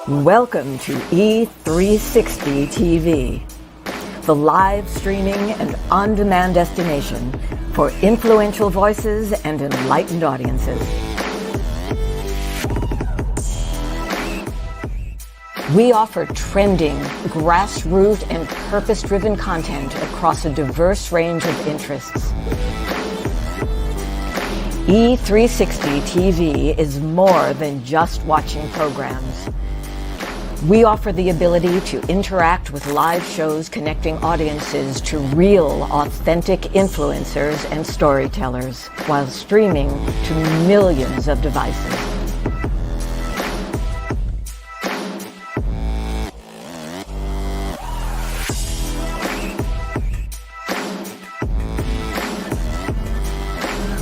Welcome to E360 TV, the live streaming and on-demand destination for influential voices and enlightened audiences. We offer trending, grassroots, and purpose-driven content across a diverse range of interests. E360 TV is more than just watching programs. We offer the ability to interact with live shows connecting audiences to real, authentic influencers and storytellers while streaming to millions of devices.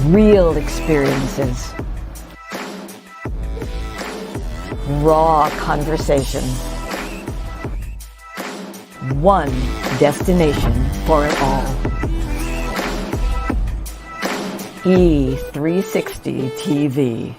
Real experiences. Raw conversation. One destination for it all. E360 TV.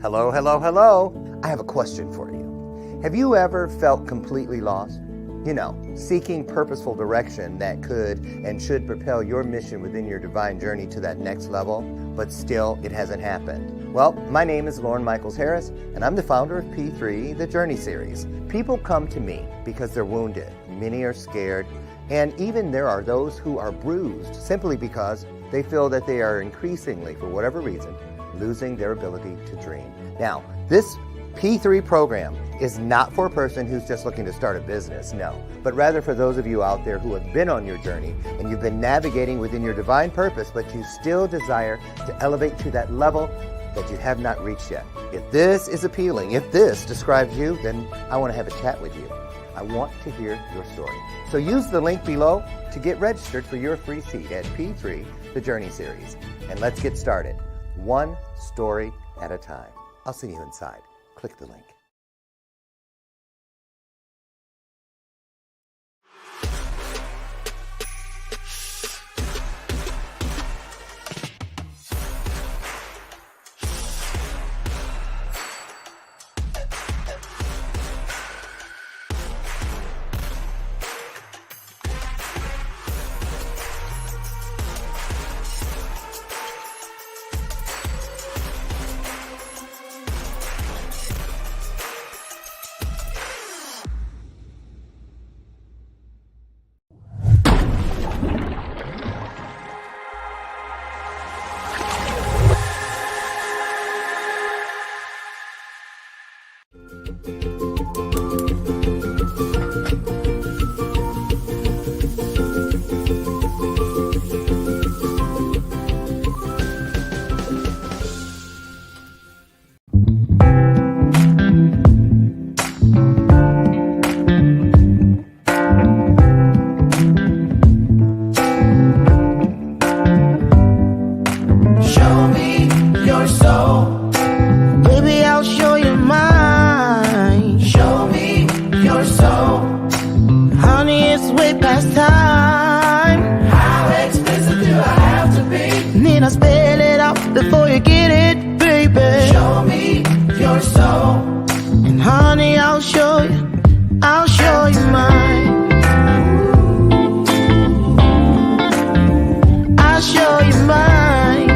Hello, hello, hello. I have a question for you. Have you ever felt completely lost? You know, seeking purposeful direction that could and should propel your mission within your divine journey to that next level, but still it hasn't happened. Well, my name is Loren Harris, and I'm the founder of P3, the Journey Series. People come to me because they're wounded. Many are scared, and even there are those who are bruised simply because they feel that they are increasingly, for whatever reason, losing their ability to dream. Now, this P3 program is not for a person who's just looking to start a business, no, but rather for those of you out there who have been on your journey and you've been navigating within your divine purpose, but you still desire to elevate to that level that you have not reached yet. If this is appealing, if this describes you, then I want to have a chat with you. I want to hear your story. So use the link below to get registered for your free seat at P3, the Journey Series. And let's get started, one story at a time. I'll see you inside. Click the link. Before you get it, baby, show me your soul. And honey, I'll show you mine. I'll show you mine.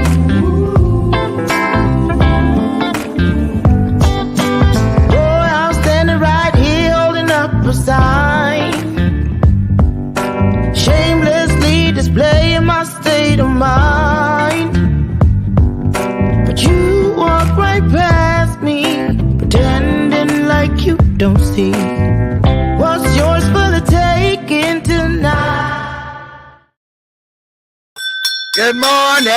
Boy, I'm standing right here holding up a sign, shamelessly displaying my state of mind. You walk right past me, pretending like you don't see what's yours for the taking tonight. Good morning.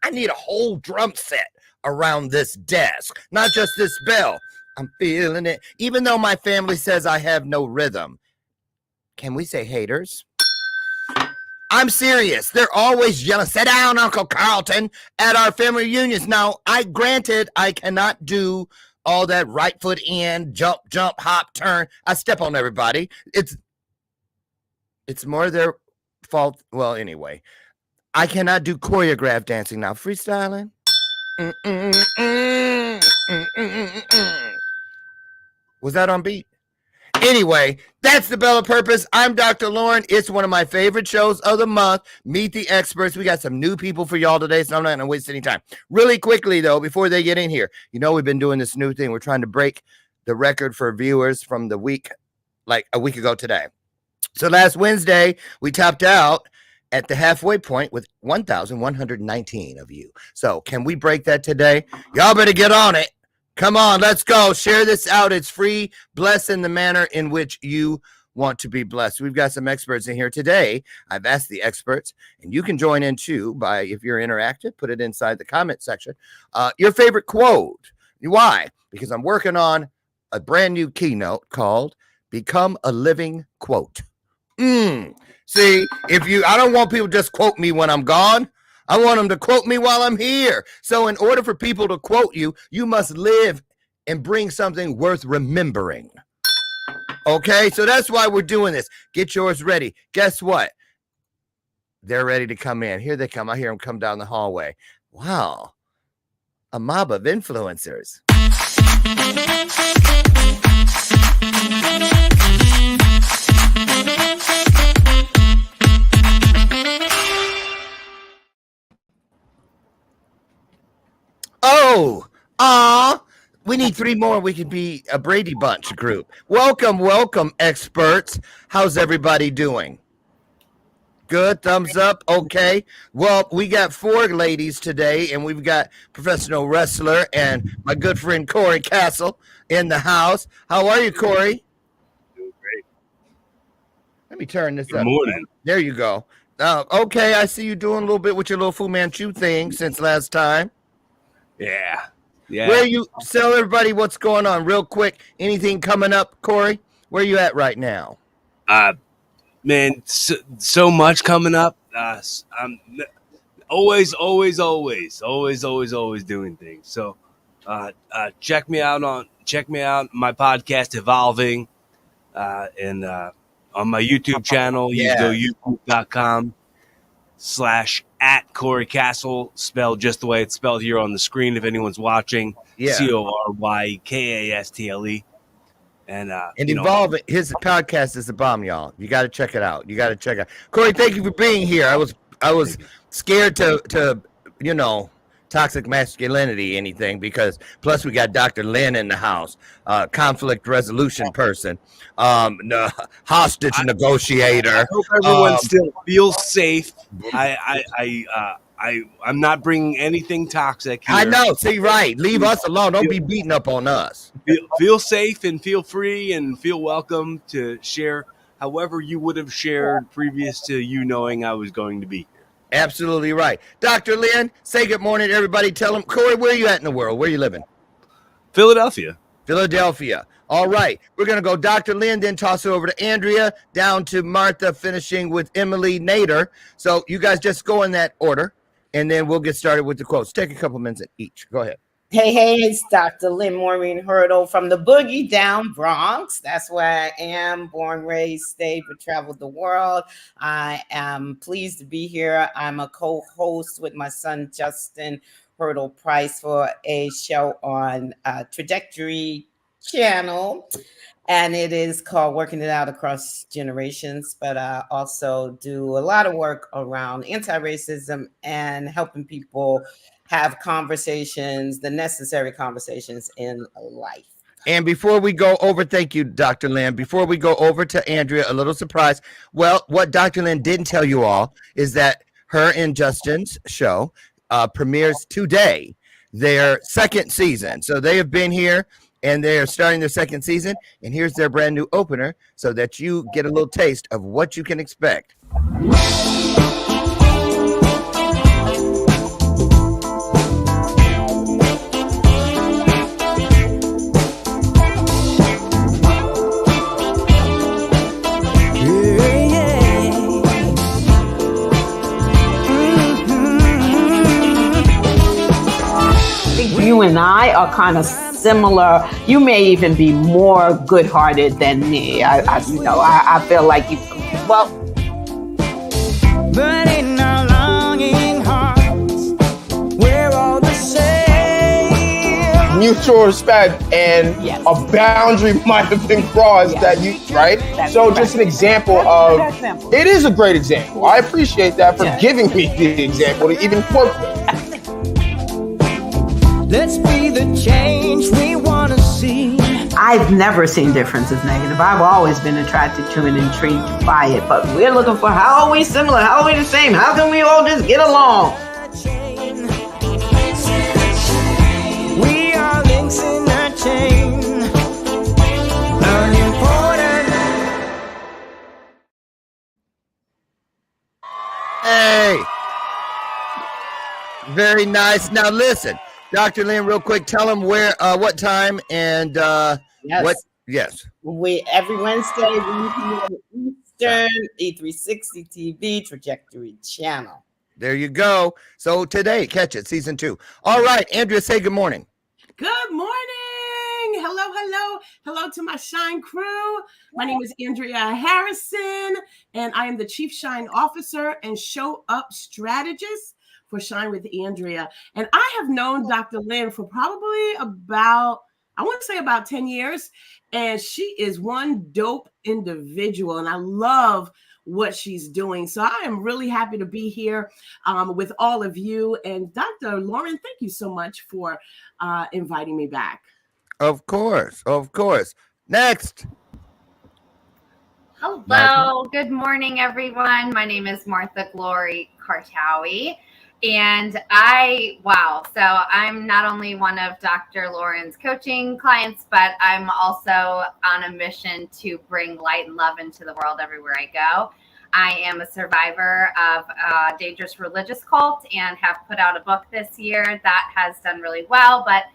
I need a whole drum set around this desk, not just this bell. I'm feeling it, even though my family says I have no rhythm. Can we say haters? I'm serious. They're always yelling, "Sit down, Uncle Carlton," at our family reunions. Now, granted, I cannot do all that right foot in, jump, hop, turn. I step on everybody. It's more their fault. Well, anyway, I cannot do choreographed dancing now. Freestyling. Was that on beat? Anyway, that's the Bella Purpose. I'm Dr. Loren. It's one of my favorite shows of the month. Meet the experts. We got some new people for y'all today, so I'm not going to waste any time. Really quickly, though, before they get in here, you know we've been doing this new thing. We're trying to break the record for viewers from the week, like a week ago today. So last Wednesday, we topped out at the halfway point with 1,119 of you. So can we break that today? Y'all better get on it. Come on, let's go. Share this out. It's free. Bless in the manner in which you want to be blessed. We've got some experts in here today. I've asked the experts, and you can join in too by, if you're interactive, put it inside the comment section. Your favorite quote. Why? Because I'm working on a brand new keynote called Become a Living Quote. See, I don't want people to just quote me when I'm gone. I want them to quote me while I'm here. So in order for people to quote you, you must live and bring something worth remembering. Okay, so that's why we're doing this. Get yours ready. Guess what? They're ready to come in. Here they come. I hear them come down the hallway. Wow, a mob of influencers. We need 3 more. We could be a Brady Bunch group. Welcome, experts. How's everybody doing? Good, thumbs up. Okay. Well, we got 4 ladies today, and we've got professional wrestler and my good friend Corey Castle in the house. How are you, Corey? Doing great. Let me turn this up. Good morning. There you go. Okay, I see you doing a little bit with your little Fu Manchu thing since last time. Yeah. Where you tell everybody what's going on real quick? Anything coming up, Corey? Where you at right now? Man, so much coming up. I'm always doing things. So, check me out my podcast Evolving, and on my YouTube channel. You go youtube.com/@Corey Castle, spelled just the way it's spelled here on the screen if anyone's watching. CORYKASTLE. And Evolve. His podcast is a bomb, y'all. You got to check it out. Corey, thank you for being here. I was scared to toxic masculinity anything, because plus we got Dr. Lynn in the house, conflict resolution person, hostage negotiator. I hope everyone still feels safe. I'm not bringing anything toxic here. I know. See, right. Leave us alone. Don't be beating up on us. Feel safe and feel free and feel welcome to share however you would have shared previous to you knowing I was going to be here. Absolutely right. Dr. Lynn, say good morning to everybody. Tell them, Corey, where are you at in the world? Where are you living? Philadelphia. All right. We're going to go Dr. Lynn, then toss it over to Andrea, down to Martha, finishing with Emily Nader. So you guys just go in that order, and then we'll get started with the quotes. Take a couple minutes each. Go ahead. Hey, it's Dr. Lynn Maureen Hurdle from the Boogie Down Bronx. That's where I am, born, raised, stayed, but traveled the world. I am pleased to be here. I'm a co-host with my son, Justin Hurdle Price, for a show on Trajectory Channel. And it is called Working It Out Across Generations. But I also do a lot of work around anti-racism and helping people have conversations, the necessary conversations in life. And before we go over, thank you, Dr. Lynn. Before we go over to Andrea, a little surprise. Well, what Dr. Lynn didn't tell you all is that her and Justin's show premieres today, their 2nd season. So they have been here and they are starting their 2nd season. And here's their brand new opener so that you get a little taste of what you can expect. You and I are kind of similar. You may even be more good-hearted than me. I feel like you. Well, But in our longing hearts, we're all the same. mutual respect and a boundary might have been crossed that you, right? So just an example of, it is a great example. I appreciate that for giving me the example to even work with. Let's be the change we want to see. I've never seen differences negative. I've always been attracted to and intrigued by it. But we're looking for, how are we similar? How are we the same? How can we all just get along? We are links in a chain. Unimportant. Hey, very nice. Now listen, Dr. Lynn, real quick, tell them where, what time, and what. Yes. We every Wednesday, 1 p.m. Eastern, E360 TV Trajectory Channel. There you go. So today, catch it, season 2. All right, Andrea, say good morning. Good morning. Hello to my Shine crew. My name is Andrea Harrison, and I am the Chief Shine Officer and Show Up Strategist for Shine with Andrea. And I have known Dr. Lynn for probably about 10 years. And she is one dope individual. And I love what she's doing. So I am really happy to be here with all of you. And Dr. Loren, thank you so much for inviting me back. Of course. Next. Hello. Good morning, everyone. My name is Martha Glory Kartawi. And so I'm not only one of Dr. Loren's coaching clients, but I'm also on a mission to bring light and love into the world everywhere I go. I am a survivor of a dangerous religious cult and have put out a book this year that has done really well. But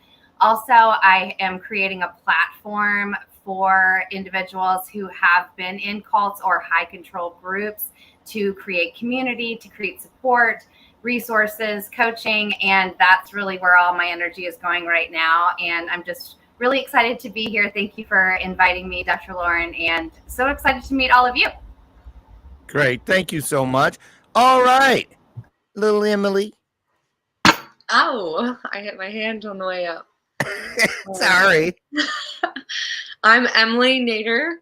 also I am creating a platform for individuals who have been in cults or high control groups to create community, to create support, resources, coaching, and that's really where all my energy is going right now. And I'm just really excited to be here. Thank you for inviting me, Dr. Loren, and so excited to meet all of you. Great. Thank you so much. All right. Little Emily. Oh, I hit my hand on the way up. Sorry. I'm Emily Nader.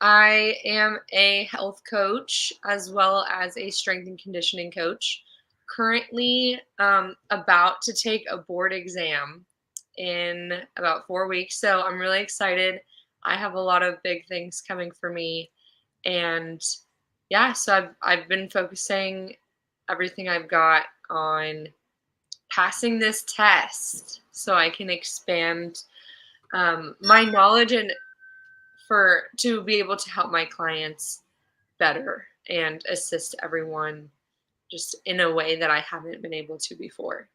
I am a health coach as well as a strength and conditioning coach. Currently about to take a board exam in about 4 weeks. So I'm really excited. I have a lot of big things coming for me. And so I've been focusing everything I've got on passing this test so I can expand my knowledge and to be able to help my clients better and assist everyone just in a way that I haven't been able to before.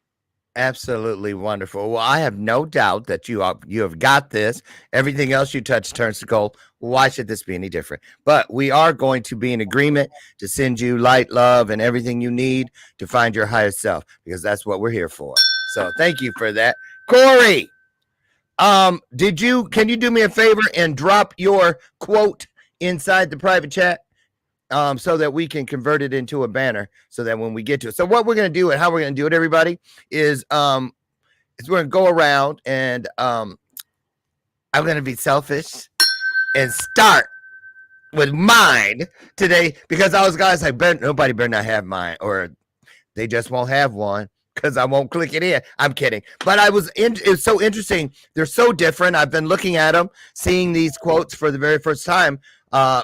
Absolutely wonderful. Well, I have no doubt that you have got this. Everything else you touch turns to gold. Why should this be any different? But we are going to be in agreement to send you light, love, and everything you need to find your higher self, because that's what we're here for. So thank you for that. Corey, can you do me a favor and drop your quote inside the private chat? So that we can convert it into a banner so that when we get to it. So what we're going to do and how we're going to do it, everybody, is we're going to go around and I'm going to be selfish and start with mine today, because I was guys like, nobody better not have mine, or they just won't have one because I won't click it in. I'm kidding. But it's so interesting. They're so different. I've been looking at them, seeing these quotes for the very first time.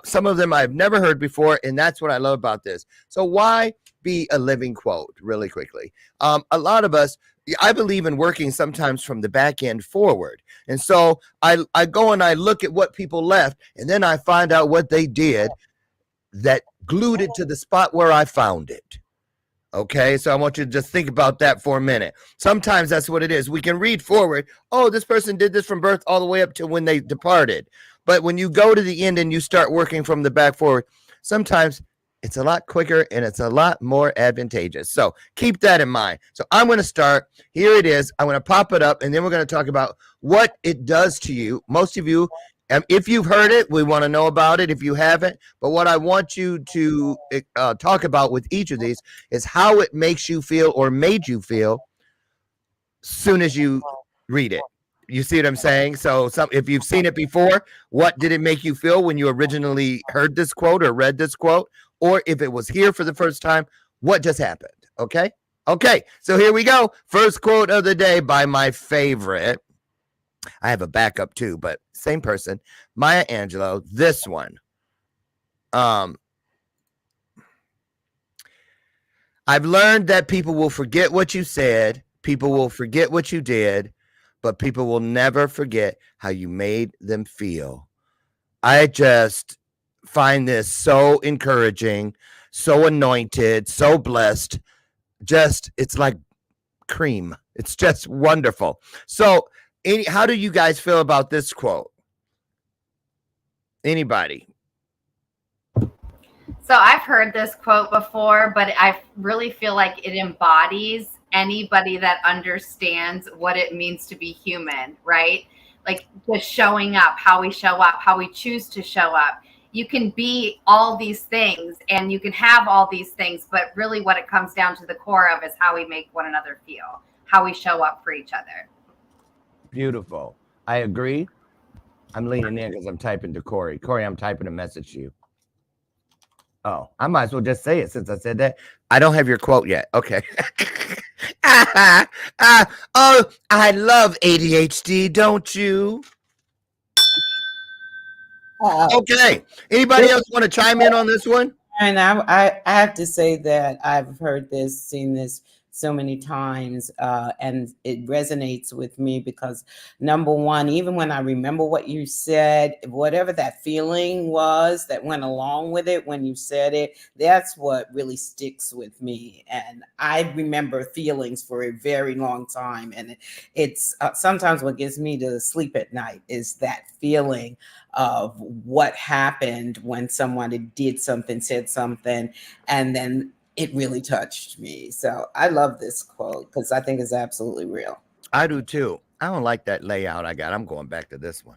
Some of them I've never heard before, and that's what I love about this. So why be a living quote really quickly? A lot of us, I believe in working sometimes from the back end forward. And so I go and I look at what people left, and then I find out what they did that glued it to the spot where I found it. Okay, so I want you to just think about that for a minute. Sometimes that's what it is. We can read forward. Oh, this person did this from birth all the way up to when they departed. But when you go to the end and you start working from the back forward, sometimes it's a lot quicker and it's a lot more advantageous. So keep that in mind. So I'm going to start. Here it is. I'm going to pop it up, and then we're going to talk about what it does to you. Most of you, if you've heard it, we want to know about it if you haven't. But what I want you to talk about with each of these is how it makes you feel or made you feel soon as you read it. You see what I'm saying? So if you've seen it before, what did it make you feel when you originally heard this quote or read this quote? Or if it was here for the first time, what just happened? Okay. Okay. So here we go. First quote of the day by my favorite. I have a backup too, but same person. Maya Angelou. This one. I've learned that people will forget what you said, people will forget what you did, but people will never forget how you made them feel. I just find this so encouraging, so anointed, so blessed. Just, it's like cream. It's just wonderful. So, how do you guys feel about this quote? Anybody? So I've heard this quote before, but I really feel like it embodies anybody that understands what it means to be human, right? Like just showing up, how we show up, how we choose to show up. You can be all these things and you can have all these things, but really what it comes down to the core of is how we make one another feel, how we show up for each other. Beautiful. I agree. I'm leaning in because I'm typing to Corey. Corey, I'm typing a message to you. Oh, I might as well just say it since I said that. I don't have your quote yet. Okay. Oh, I love ADHD, don't you? Okay. Anybody else want to chime in on this one? And I have to say that I've heard this, seen this so many times, and it resonates with me because number one, even when I remember what you said, whatever that feeling was that went along with it when you said it, that's what really sticks with me. And I remember feelings for a very long time. And it's sometimes what gives me to sleep at night is that feeling of what happened when someone did something, said something, and then it really touched me. So I love this quote because I think it's absolutely real. I do too. I don't like that layout I got. I'm going back to this one.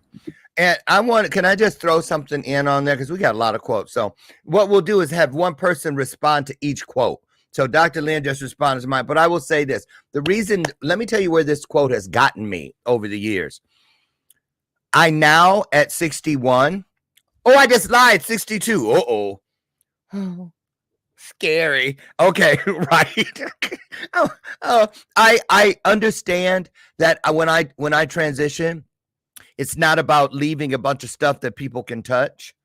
And can I just throw something in on there? Because we got a lot of quotes. So what we'll do is have one person respond to each quote. So Dr. Lynn just responded to mine, but I will say this. Let me tell you where this quote has gotten me over the years. I now at 61. Oh, I just lied. 62. Uh-oh. Scary. Okay, right. I understand that when I transition, it's not about leaving a bunch of stuff that people can touch,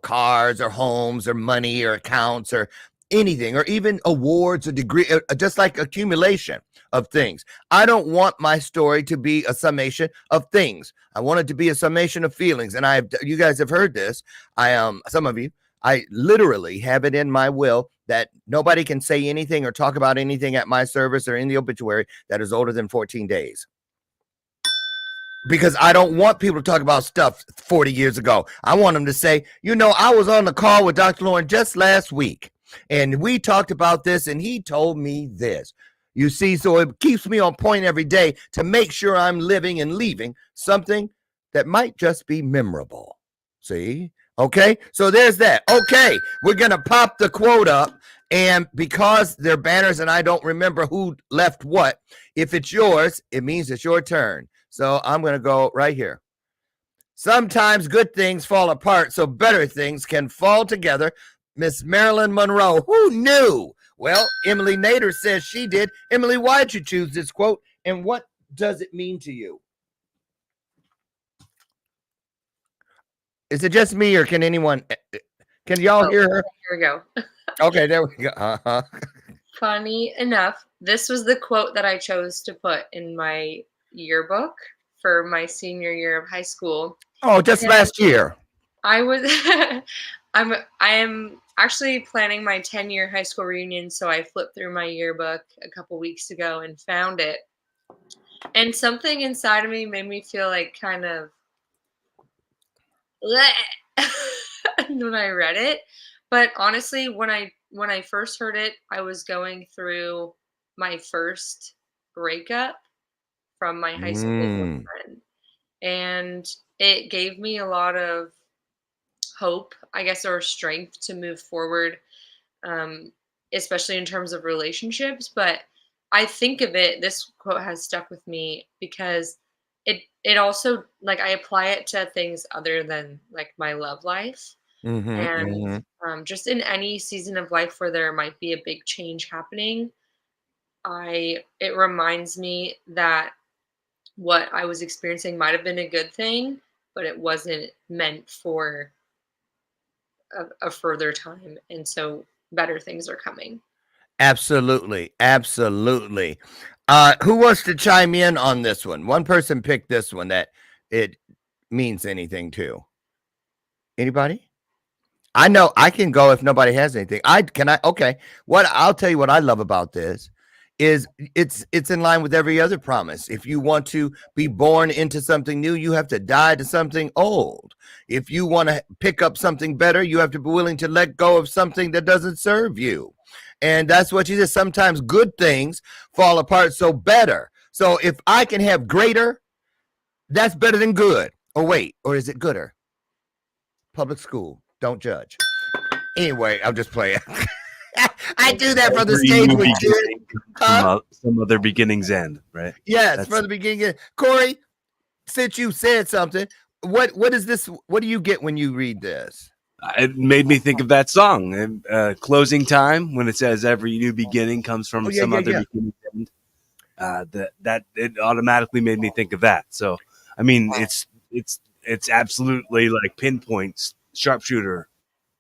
cars or homes or money or accounts or anything, or even awards or degree, just like accumulation of things. I don't want my story to be a summation of things. I want it to be a summation of feelings. And you guys have heard this. Some of you, I literally have it in my will that nobody can say anything or talk about anything at my service or in the obituary that is older than 14 days. Because I don't want people to talk about stuff 40 years ago. I want them to say, I was on the call with Dr. Loren just last week, and we talked about this, and he told me this. You see, so it keeps me on point every day to make sure I'm living and leaving something that might just be memorable. See? Okay, so there's that. Okay, we're going to pop the quote up. And because they're banners and I don't remember who left what, if it's yours, it means it's your turn. So I'm going to go right here. Sometimes good things fall apart so better things can fall together. Miss Marilyn Monroe. Who knew? Well, Emily Nader says she did. Emily, why did you choose this quote? And what does it mean to you? Is it just me or can y'all hear her? Here we go. Okay, there we go. Uh-huh. Funny enough, this was the quote that I chose to put in my yearbook for my senior year of high school. Oh, just last year. I am actually planning my 10-year high school reunion, so I flipped through my yearbook a couple weeks ago and found it. And something inside of me made me feel like kind of when I read it. But honestly, when I first heard it, I was going through my first breakup from my high school boyfriend. And it gave me a lot of hope, I guess, or strength to move forward, especially in terms of relationships. But I think of it, this quote has stuck with me because it also, like, I apply it to things other than like my love life. And just in any season of life where there might be a big change happening, it reminds me that what I was experiencing might have been a good thing, but it wasn't meant for a further time. And so better things are coming. Absolutely. Absolutely. Who wants to chime in on this one? One person picked this one that it means anything to. Anybody? I know I can go if nobody has anything. Okay. What I'll tell you what I love about this is it's in line with every other promise. If you want to be born into something new, you have to die to something old. If you want to pick up something better, you have to be willing to let go of something that doesn't serve you. And that's what you said. Sometimes good things fall apart, so better. So if I can have greater, that's better than good. Oh, wait, or is it gooder? Public school. Don't judge. Anyway, I'm just playing. I do that from the stage with you. Some other beginning's end, right? Yes, from the beginning. Corey, since you said something, what is this? What do you get when you read this? It made me think of that song, Closing Time, when it says every new beginning comes from some other beginning's end. That it automatically made me think of that. So, I mean, it's absolutely like pinpoints, sharpshooter,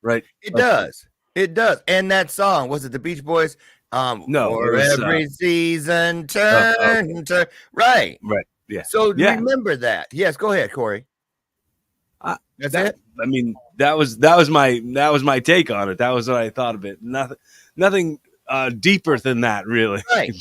right? It does. It does. And that song, was it the Beach Boys? No, for every season, turn. Right. Right. Yeah. So remember that. Yes, go ahead, Corey. That's it. I mean, that was my take on it. That was what I thought of it. Nothing deeper than that, really. Right.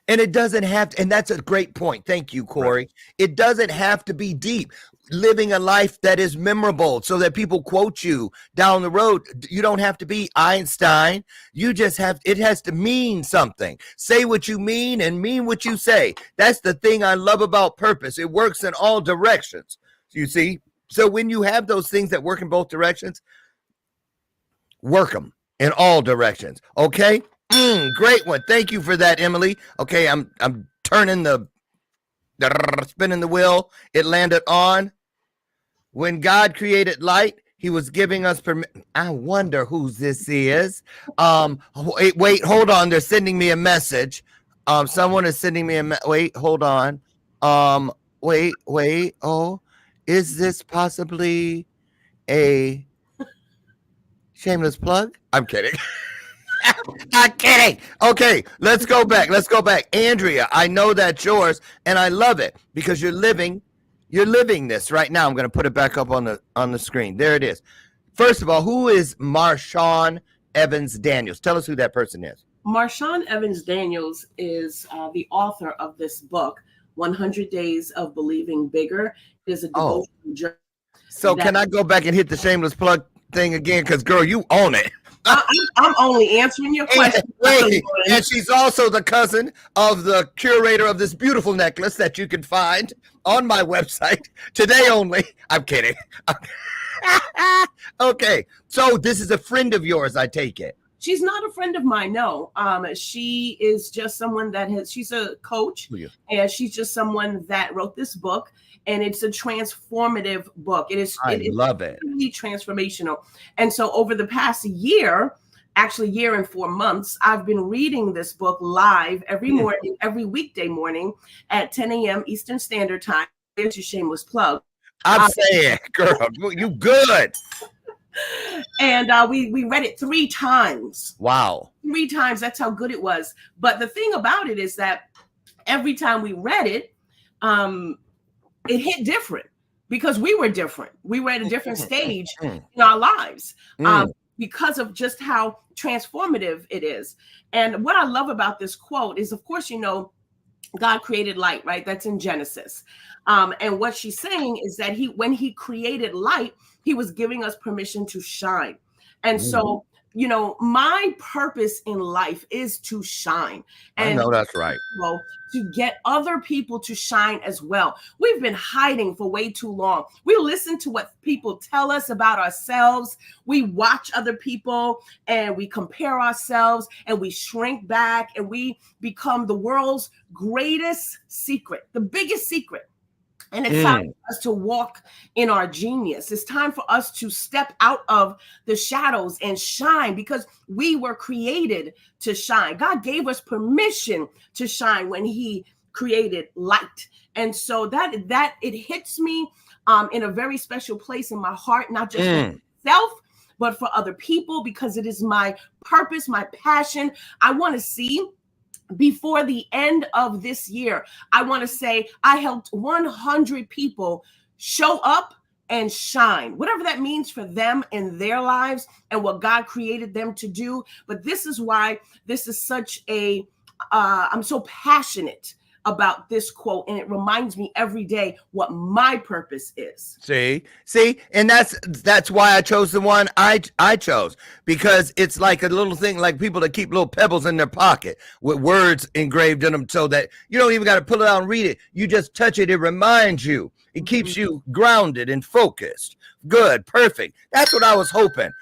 And it doesn't have to, and that's a great point. Thank you, Corey. Right. It doesn't have to be deep. Living a life that is memorable so that people quote you down the road. You don't have to be Einstein. You just it has to mean something. Say what you mean and mean what you say. That's the thing I love about purpose. It works in all directions. You see? So when you have those things that work in both directions, work them in all directions. Okay? Great one. Thank you for that, Emily. Okay, I'm turning spinning the wheel. It landed on. When God created light, he was giving us permission. I wonder who this is. Wait, hold on. They're sending me a message. Someone is sending me wait, hold on. Wait. Oh, is this possibly a shameless plug? I'm kidding. I'm kidding. Okay, let's go back. Andrea, I know that's yours, and I love it because you're living this right now. I'm going to put it back up on the screen. There it is. First of all, who is Marshawn Evans Daniels? Tell us who that person is. Marshawn Evans Daniels is the author of this book, 100 Days of Believing Bigger. It is a devotional journal. So can I go back and hit the shameless plug thing again? Because, girl, you own it. I'm only answering your question. And she's also the cousin of the curator of this beautiful necklace that you can find on my website today only. I'm kidding. Okay, so this is a friend of yours, I take it. She's not a friend of mine, no. She is just someone she's a coach, and she's just someone that wrote this book, and it's a transformative book. I love it. Really transformational. And so over the past year, actually year and 4 months, I've been reading this book live every morning, every weekday morning at 10 a.m. Eastern Standard Time. There's your shameless plug. I'm saying, girl, you good. And we read it 3 times. Wow. 3 times. That's how good it was. But the thing about it is that every time we read it, it hit different because we were different. We were at a different stage in our lives because of just how transformative it is. And what I love about this quote is, of course, God created light, right? That's in Genesis. And what she's saying is that when he created light, he was giving us permission to shine. And so, my purpose in life is to shine. And I know that's right. To get other people to shine as well. We've been hiding for way too long. We listen to what people tell us about ourselves. We watch other people and we compare ourselves and we shrink back and we become the world's greatest secret, the biggest secret. And it's time for us to walk in our genius. It's time for us to step out of the shadows and shine, because we were created to shine. God gave us permission to shine when he created light. And so that it hits me in a very special place in my heart, not just for myself, but for other people, because it is my purpose, my passion. I want to see, before the end of this year, I want to say I helped 100 people show up and shine, whatever that means for them in their lives and what God created them to do. But this is why this is such a, I'm so passionate about this quote, and it reminds me every day what my purpose is. See, and that's why I chose the one I chose, because it's like a little thing, like people that keep little pebbles in their pocket with words engraved in them, so that you don't even got to pull it out and read it. You just touch it. It reminds you. It keeps you grounded and focused. Good, perfect. That's what I was hoping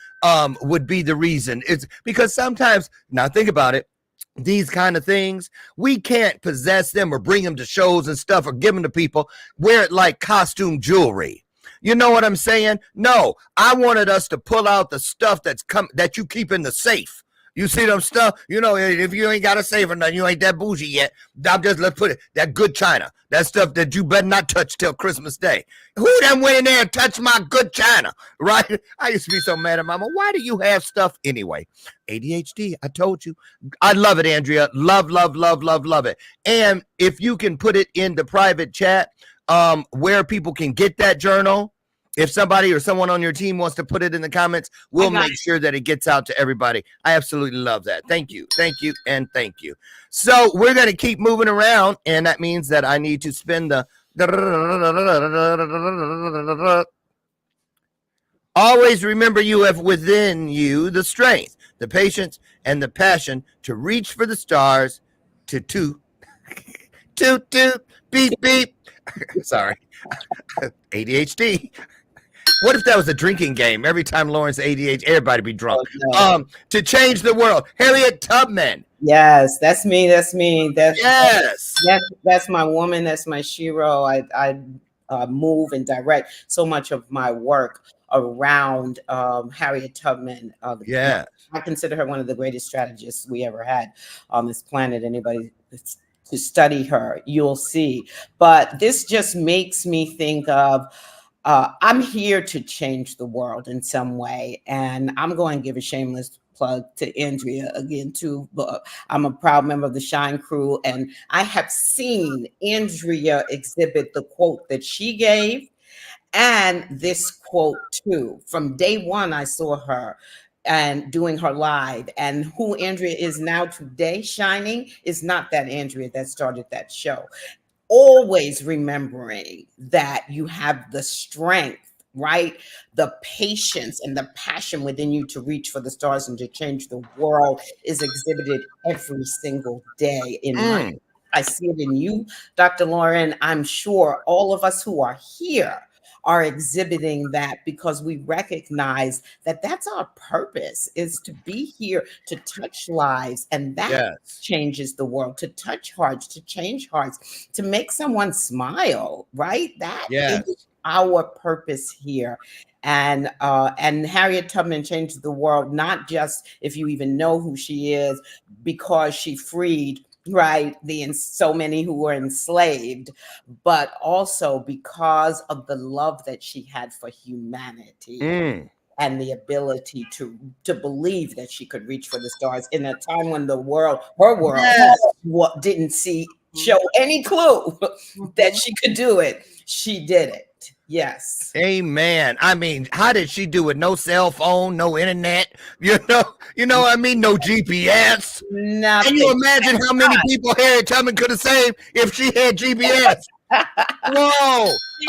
would be the reason. It's because sometimes, now think about it, these kind of things, we can't possess them or bring them to shows and stuff or give them to people, wear it like costume jewelry. You know what I'm saying? No, I wanted us to pull out the stuff that you keep in the safe. You see them stuff? You know, if you ain't got a safe or nothing, you ain't that bougie yet. Let's put it, that good china, that stuff that you better not touch till Christmas Day. Who done went in there and touched my good china, right? I used to be so mad at Mama. Why do you have stuff anyway? ADHD, I told you. I love it, Andrea. Love it. And if you can put it in the private chat where people can get that journal, if somebody or someone on your team wants to put it in the comments, we'll make sure that it gets out to everybody. I absolutely love that. Thank you, and thank you. So we're going to keep moving around, and that means that I need to spin the... Always remember you have within you the strength, the patience, and the passion to reach for the stars, to toot, beep, beep. Sorry. ADHD. What if that was a drinking game? Every time Loren's ADHD, everybody be drunk. Oh, no. To change the world. Harriet Tubman. Yes, that's me. That's my woman. That's my shero. I move and direct so much of my work around Harriet Tubman. Yeah, I consider her one of the greatest strategists we ever had on this planet. Anybody to study her, you'll see. But this just makes me think of, I'm here to change the world in some way. And I'm going to give a shameless plug to Andrea again, too. But I'm a proud member of the Shine Crew. And I have seen Andrea exhibit the quote that she gave and this quote, too. From day one, I saw her and doing her live, and who Andrea is now today shining is not that Andrea that started that show. Always remembering that you have the strength, right? The patience and the passion within you to reach for the stars and to change the world is exhibited every single day in life. I see it in you, Dr. Loren. I'm sure all of us who are here are exhibiting that, because we recognize that that's our purpose, is to be here to touch lives, and that changes the world, to touch hearts, to change hearts, to make someone smile, right? That is our purpose here. And Harriet Tubman changed the world, not just if you even know who she is, because she freed, right, so many who were enslaved, but also because of the love that she had for humanity and the ability to believe that she could reach for the stars in a time when her world didn't show any clue that she could do it. She did it. Yes. Amen. I mean, how did she do it? No cell phone, no internet, you know what I mean? No GPS. Nothing. Can you imagine how many people Harriet Tubman could have saved if she had GPS? Whoa. She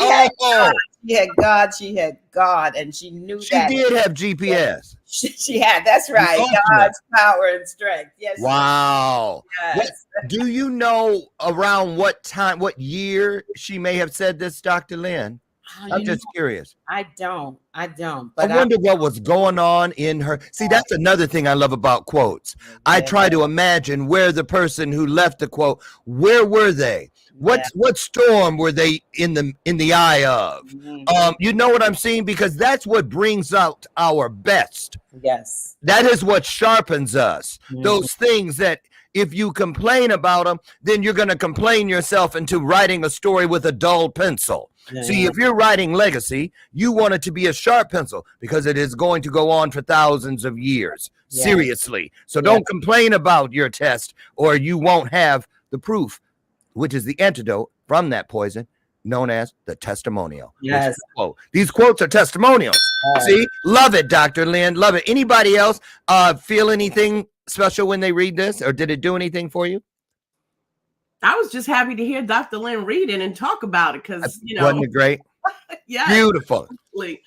had God, and she knew that. She did have GPS. She had, that's right. God's power and strength. Yes. Wow. Yes. Do you know around what year she may have said this, Dr. Lynn? I'm just curious. I don't. But I wonder what was going on in her. See, that's another thing I love about quotes. I try to imagine where the person who left the quote, where were they? What storm were they in the eye of? You know what I'm saying? Because that's what brings out our best. Yes. That is what sharpens us. Those things that if you complain about them, then you're going to complain yourself into writing a story with a dull pencil. See, if you're writing legacy, you want it to be a sharp pencil because it is going to go on for thousands of years. Seriously. So don't complain about your test or you won't have the proof, which is the antidote from that poison known as the testimonial. Yes. These quotes are testimonials. See, love it, Dr. Lynn. Love it. Anybody else feel anything special when they read this, or did it do anything for you? I was just happy to hear Dr. Lynn read it and talk about it because, you know. Wasn't it great? Yeah. Beautiful. Okay.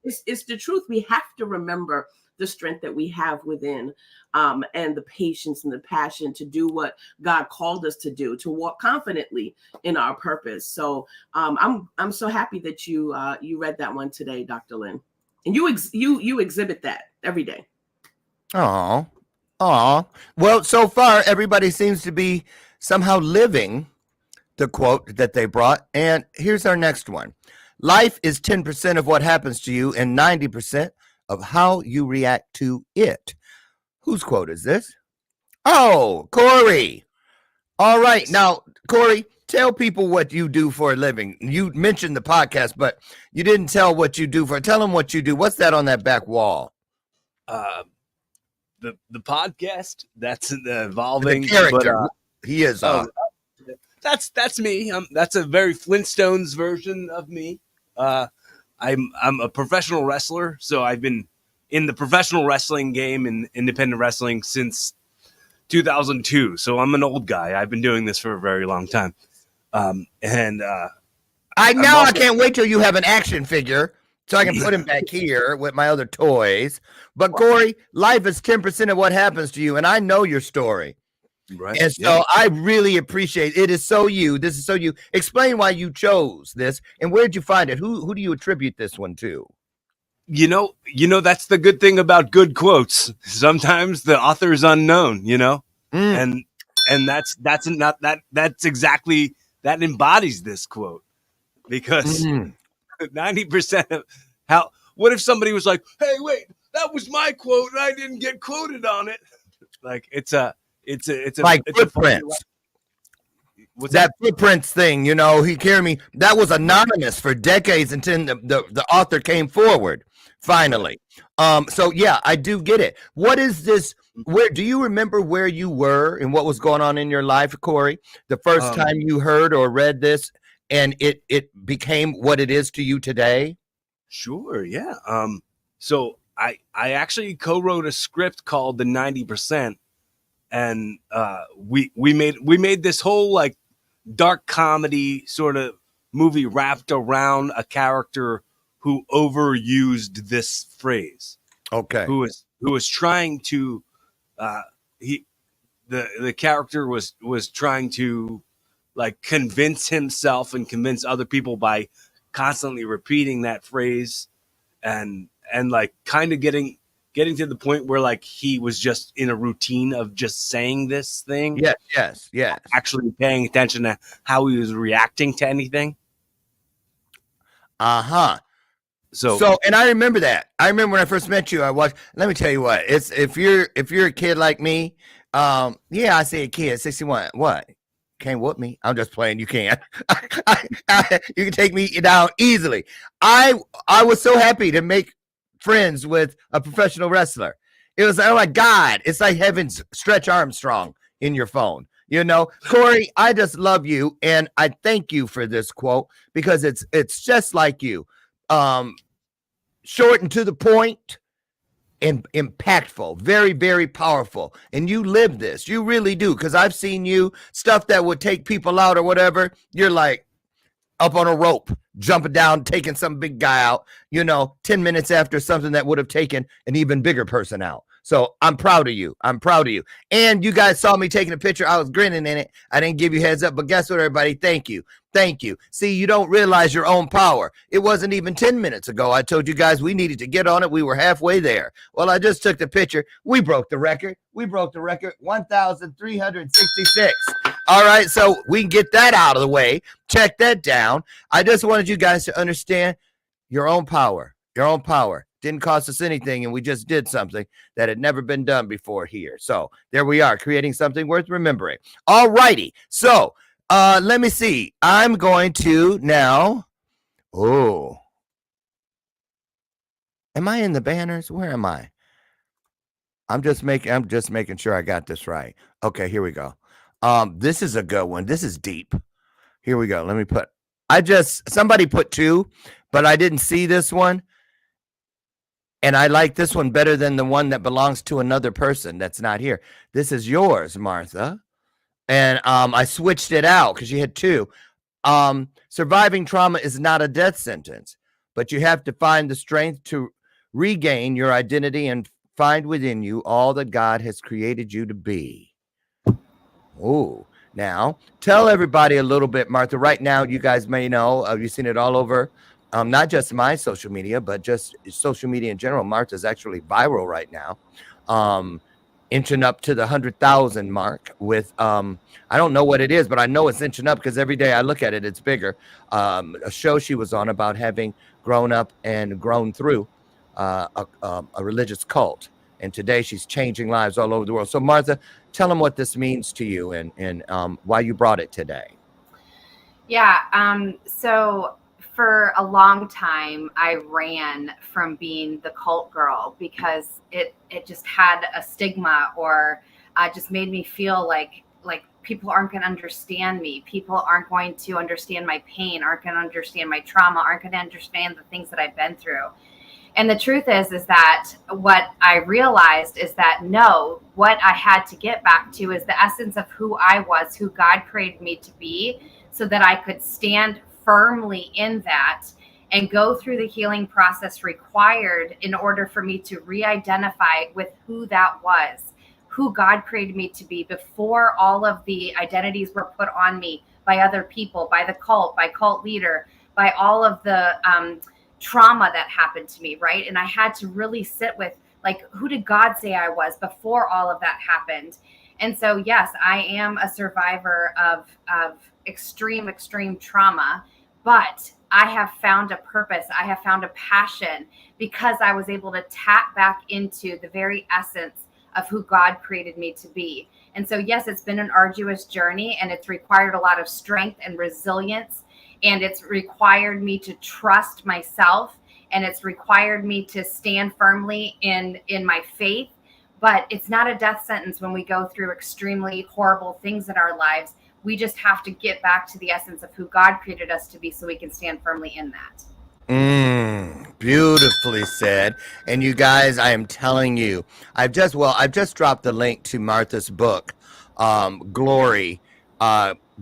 It's the truth. We have to remember the strength that we have within and the patience and the passion to do what God called us to do, to walk confidently in our purpose. So I'm so happy that you read that one today, Dr. Lynn. And you exhibit that every day. Oh, well, so far everybody seems to be somehow living the quote that they brought. And here's our next one. Life is 10% of what happens to you and 90% of how you react to it. Whose quote is this? Oh, Corey. All right. Now, Corey, tell people what you do for a living. You mentioned the podcast, but you didn't tell what you do for. Tell them what you do. What's that on that back wall? The podcast, that's evolving. The character. But, he is. That's me. That's a very Flintstones version of me. I'm a professional wrestler, so I've been in the professional wrestling game and independent wrestling since 2002. So I'm an old guy. I've been doing this for a very long time. I can't wait till you have an action figure so I can put him back here with my other toys. But Corey, life is 10% of what happens to you, and I know your story. Right. And so I really appreciate it. Is so you. This is so you. Explain why you chose this and where did you find it? Who do you attribute this one to? You know, that's the good thing about good quotes. Sometimes the author is unknown, and that's exactly that embodies this quote because 90% of what if somebody was like, hey, wait, that was my quote and I didn't get quoted on it. Like it's like footprints. What's that footprints thing, he carried me. That was anonymous for decades until the author came forward finally. So yeah, I do get it. What is this? Where do you remember where you were and what was going on in your life, Corey? The first time you heard or read this and it became what it is to you today? Sure, yeah. So I actually co-wrote a script called The 90%. And we made this whole like dark comedy sort of movie wrapped around a character who overused this phrase. Okay. Who was trying to the character was trying to like convince himself and convince other people by constantly repeating that phrase and like kind of getting to the point where like he was just in a routine of just saying this thing. Yes. Actually paying attention to how he was reacting to anything. So and I remember that. I remember when I first met you, I watched. Let me tell you what. It's if you're a kid like me, I say a kid, 61. What? Can't whoop me. I'm just playing. You can't. You can take me down easily. I was so happy to make friends with a professional wrestler. It was, oh my God, it's like having Stretch Armstrong in your phone. Corey, I just love you. And I thank you for this quote because it's just like you. Short and to the point and impactful, very, very powerful. And you live this. You really do. Because I've seen you stuff that would take people out or whatever. You're like up on a rope, jumping down, taking some big guy out, 10 minutes after something that would have taken an even bigger person out. So I'm proud of you. I'm proud of you. And you guys saw me taking a picture. I was grinning in it. I didn't give you heads up, but guess what, everybody? Thank you. Thank you. See, you don't realize your own power. It wasn't even 10 minutes ago. I told you guys we needed to get on it. We were halfway there. Well, I just took the picture. We broke the record. 1,366. All right, so we can get that out of the way. Check that down. I just wanted you guys to understand your own power. Your own power. Didn't cost us anything, and we just did something that had never been done before here. So there we are, creating something worth remembering. All righty. So let me see. I'm going to now. Oh. Am I in the banners? Where am I? I'm just making sure I got this right. Okay, here we go. This is a good one. This is deep. Here we go. Let me put. Somebody put 2, but I didn't see this one. And I like this one better than the one that belongs to another person that's not here. This is yours, Martha. And I switched it out because you had 2. Surviving trauma is not a death sentence, but you have to find the strength to regain your identity and find within you all that God has created you to be. Oh, now tell everybody a little bit, Martha. Right now, you guys may know, you've seen it all over. Not just my social media, but just social media in general. Martha's actually viral right now, inching up to the 100,000 mark with, I don't know what it is, but I know it's inching up because every day I look at it, it's bigger. A show she was on about having grown up and grown through a religious cult. And today she's changing lives all over the world. So Martha, tell them what this means to you and why you brought it today. Yeah. So for a long time, I ran from being the cult girl because it just had a stigma or just made me feel like people aren't going to understand me. People aren't going to understand my pain, aren't going to understand my trauma, aren't going to understand the things that I've been through. And the truth is that what I realized is that no, what I had to get back to is the essence of who I was, who God created me to be, so that I could stand firmly in that and go through the healing process required in order for me to re-identify with who that was, who God created me to be before all of the identities were put on me by other people, by the cult, by cult leader, by all of the trauma that happened to me, right? And I had to really sit with, who did God say I was before all of that happened? And so, yes, I am a survivor of extreme trauma, but I have found a purpose. I have found a passion because I was able to tap back into the very essence of who God created me to be. And so, yes, it's been an arduous journey, and it's required a lot of strength and resilience, and it's required me to trust myself, and it's required me to stand firmly in my faith. But it's not a death sentence when we go through extremely horrible things in our lives. We just have to get back to the essence of who God created us to be so we can stand firmly in that. Beautifully said. And you guys, I am telling you, I've just dropped the link to Martha's book, Glory,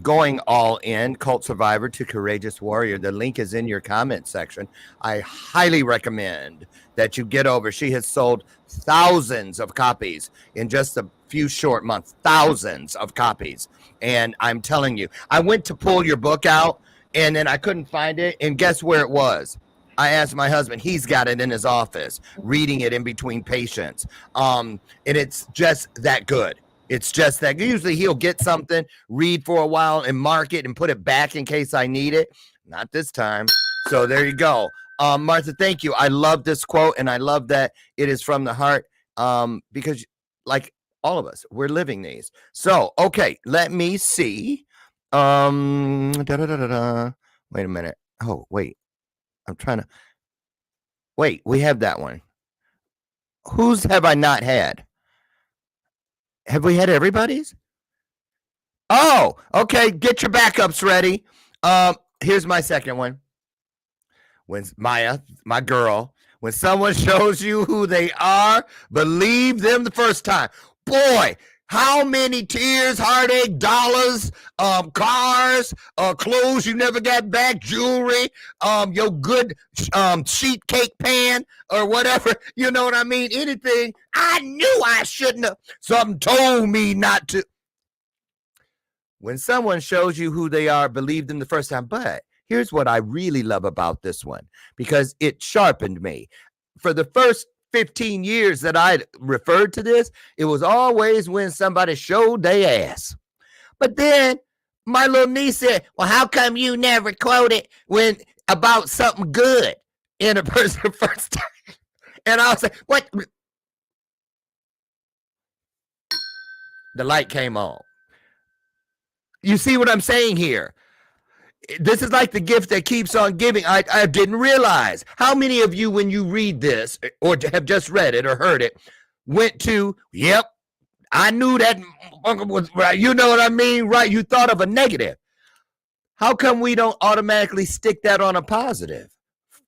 Going All In, Cult Survivor to Courageous Warrior. The link is in your comment section. I highly recommend that you get over. She has sold thousands of copies in just a few short months, thousands of copies. And I'm telling you, I went to pull your book out and then I couldn't find it. And guess where it was? I asked my husband, he's got it in his office, reading it in between patients. And it's just that good. It's just that usually he'll get something, read for a while and mark it and put it back in case I need it. Not this time. So there you go. Martha, thank you. I love this quote and I love that it is from the heart because like all of us, we're living these. So, okay, let me see. Wait a minute. Oh, wait. I'm trying to. Wait, we have that one. Whose have I not had? Have we had everybody's? Oh, okay. Get your backups ready. Here's my second one. When Maya, my girl, when someone shows you who they are, believe them the first time. Boy, How many tears, heartache, dollars, cars, clothes you never got back, jewelry, your good sheet cake pan or whatever, you know what I mean? Anything. I knew I shouldn't have. Something told me not to. When someone shows you who they are, believe them the first time. But here's what I really love about this one, because it sharpened me. For the first 15 years that I referred to this, it was always when somebody showed their ass. But then my little niece said, well, how come you never quoted when about something good in a person first time? And I was like, what? The light came on. You see what I'm saying here? This is like the gift that keeps on giving. I didn't realize how many of you, when you read this or have just read it or heard it, went to, yep, I knew that was right. You know what I mean? Right. You thought of a negative. How come we don't automatically stick that on a positive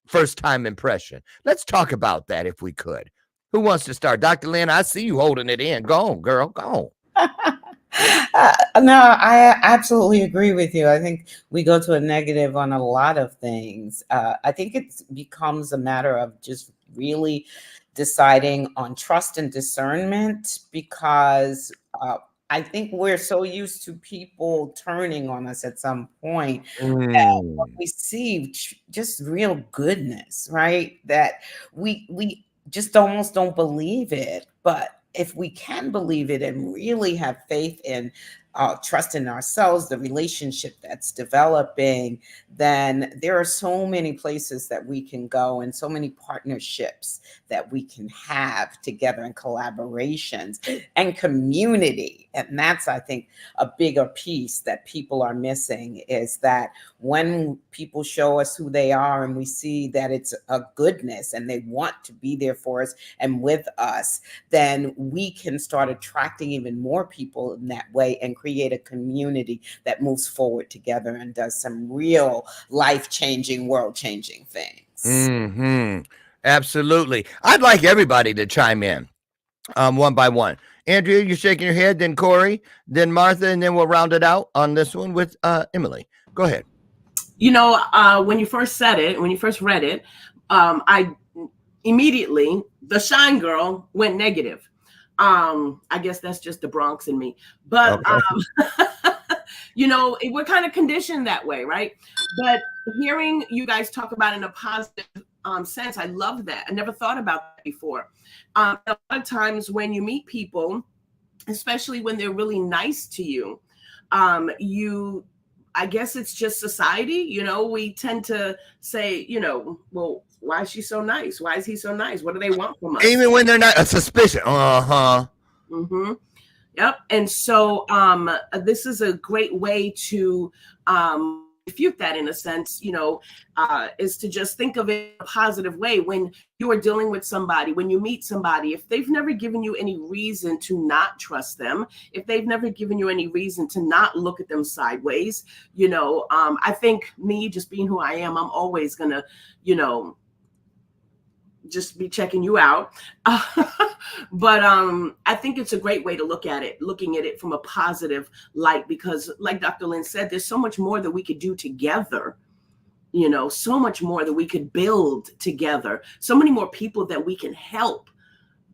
first time impression? Let's talk about that if we could. Who wants to start? Dr. Lynn, I see you holding it in. Go on, girl. Go on. No, I absolutely agree with you. I think we go to a negative on a lot of things. I think it becomes a matter of just really deciding on trust and discernment, because I think we're so used to people turning on us at some point that when we see just real goodness, right? That we just almost don't believe it. But if we can believe it and really have faith in trust in ourselves, the relationship that's developing, then there are so many places that we can go and so many partnerships that we can have together, and collaborations and community. And that's, I think, a bigger piece that people are missing, is that when people show us who they are and we see that it's a goodness and they want to be there for us and with us, then we can start attracting even more people in that way and create a community that moves forward together and does some real life-changing, world-changing things. Absolutely. I'd like everybody to chime in one by one. Andrea, you're shaking your head, then Corey, then Martha, and then we'll round it out on this one with Emily. Go ahead. You know, when you first said it, when you first read it, I immediately, the Shine Girl went negative. I guess that's just the Bronx in me. But, okay. You know, we're kind of conditioned that way, right? But hearing you guys talk about it in a positive sense, I love that. I never thought about that before. A lot of times when you meet people, especially when they're really nice to you, I guess it's just society, you know, we tend to say, you know, well, why is she so nice? Why is he so nice? What do they want from us? Even when they're not a suspicion. Mm-hmm. Yep. And so this is a great way to refute that, in a sense, you know, is to just think of it in a positive way. When you are dealing with somebody, when you meet somebody, if they've never given you any reason to not trust them, if they've never given you any reason to not look at them sideways, you know, I think me just being who I am, I'm always gonna, you know, just be checking you out. But I think it's a great way to look at it, looking at it from a positive light, because like Dr. Lynn said, there's so much more that we could do together, you know, so much more that we could build together, so many more people that we can help,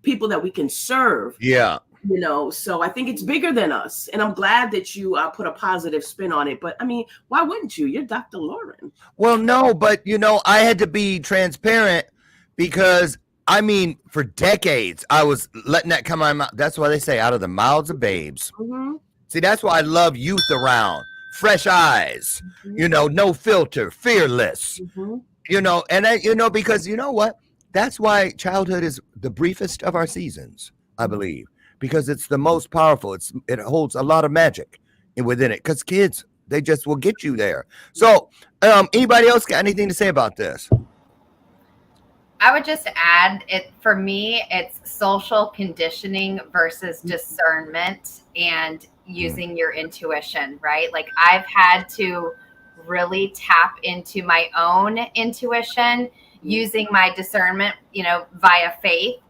people that we can serve. Yeah. You know, so I think it's bigger than us. And I'm glad that you put a positive spin on it. But I mean, why wouldn't you? You're Dr. Loren. Well, no, but you know, I had to be transparent, because I mean, for decades, I was letting that come out of my mouth. That's why they say out of the mouths of babes. Mm-hmm. See, that's why I love youth around, fresh eyes, you know, no filter, fearless, you know, and you know, because you know what? That's why childhood is the briefest of our seasons, I believe, because it's the most powerful. It holds a lot of magic within it, because kids, they just will get you there. So anybody else got anything to say about this? I would just add, it for me, it's social conditioning versus discernment and using your intuition, right? Like I've had to really tap into my own intuition, using my discernment, you know, via faith,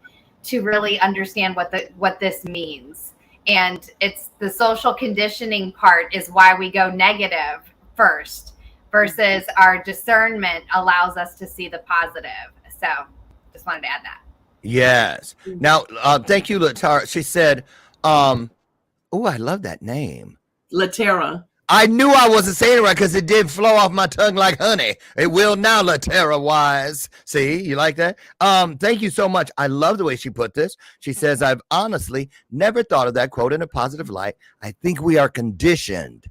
to really understand what this means. And it's the social conditioning part is why we go negative first versus our discernment allows us to see the positive. So just wanted to add that. Yes. Now, thank you, Latara. She said, oh, I love that name. Latera. I knew I wasn't saying it right because it did flow off my tongue like honey. It will now, Latera Wise. See, you like that? Thank you so much. I love the way she put this. She says, I've honestly never thought of that quote in a positive light. I think we are conditioned